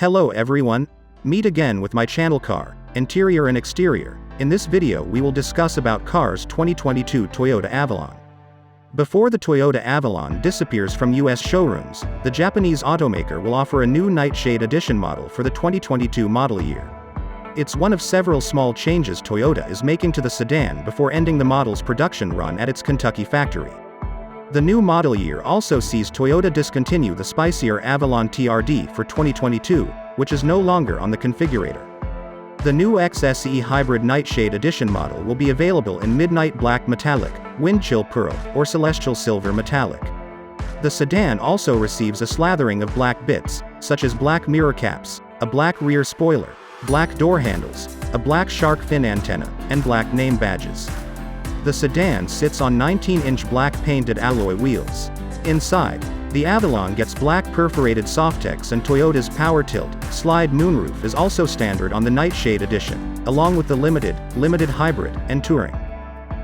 Hello everyone, meet again with my channel Car, Interior and Exterior. In this video we will discuss about Car's 2022 Toyota Avalon. Before the Toyota Avalon disappears from US showrooms, the Japanese automaker will offer a new Nightshade Edition model for the 2022 model year. It's one of several small changes Toyota is making to the sedan before ending the model's production run at its Kentucky factory. The new model year also sees Toyota discontinue the spicier Avalon TRD for 2022, which is no longer on the configurator. The new XSE Hybrid Nightshade Edition model will be available in midnight black metallic, windchill pearl, or celestial silver metallic. The sedan also receives a slathering of black bits, such as black mirror caps, a black rear spoiler, black door handles, a black shark fin antenna, and black name badges. The sedan sits on 19-inch black painted alloy wheels. Inside, the Avalon gets black perforated SofTex, and Toyota's power tilt, slide moonroof is also standard on the Nightshade Edition, along with the limited Hybrid, and Touring.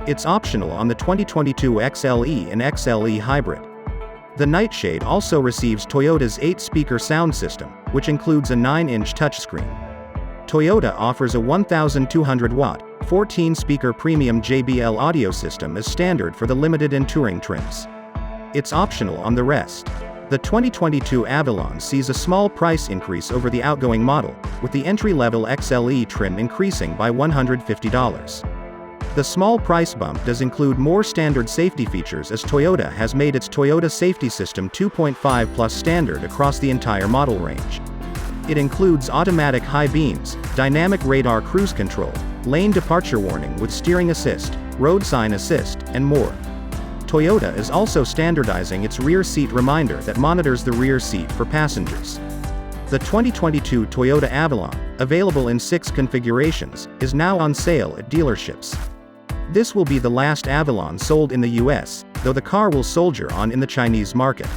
It's optional on the 2022 XLE and XLE Hybrid. The Nightshade also receives Toyota's 8-speaker sound system, which includes a 9-inch touchscreen. Toyota offers a 1,200-watt, 14-speaker premium JBL audio system as standard for the limited and touring trims. It's optional on the rest. The 2022 Avalon sees a small price increase over the outgoing model, with the entry-level XLE trim increasing by $150. The small price bump does include more standard safety features, as Toyota has made its Toyota Safety System 2.5 Plus standard across the entire model range. It includes automatic high beams, dynamic radar cruise control, lane departure warning with steering assist, road sign assist, and more. Toyota is also standardizing its rear seat reminder that monitors the rear seat for passengers. The 2022 Toyota Avalon, available in 6 configurations, is now on sale at dealerships. This will be the last Avalon sold in the US, though the car will soldier on in the Chinese market.